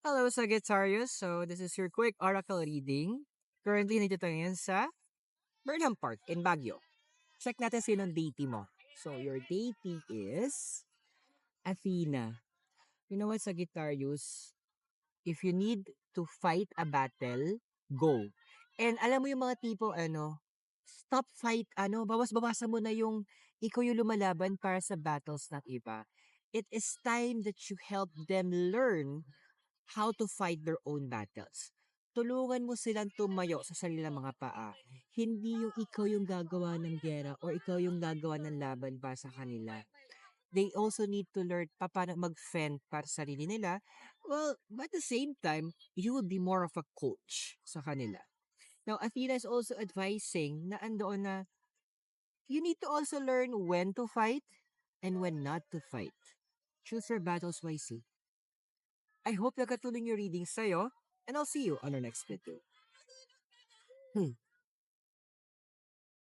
Hello, Sagittarius. So, this is your quick oracle reading. Currently, nandito tayo ngayon sa Burnham Park in Baguio. Check natin sinong deity mo. So, your deity is Athena. You know what, Sagittarius? If you need to fight a battle, go. And alam mo yung mga tipo, stop fight, bawas-bawasan mo na yung ikaw yung lumalaban para sa battles ng iba. It is time that you help them learn how to fight their own battles. Tulungan mo silang tumayo sa sarilang mga paa. Hindi yung ikaw yung gagawa ng gera or ikaw yung gagawa ng laban para sa kanila. They also need to learn paano mag-fend para sa sarili nila. Well, but at the same time, you will be more of a coach sa kanila. Now, Athena is also advising na andoon na you need to also learn when to fight and when not to fight. Choose your battles wisely. I hope nakatulong yung reading sa'yo, and I'll see you on our next video.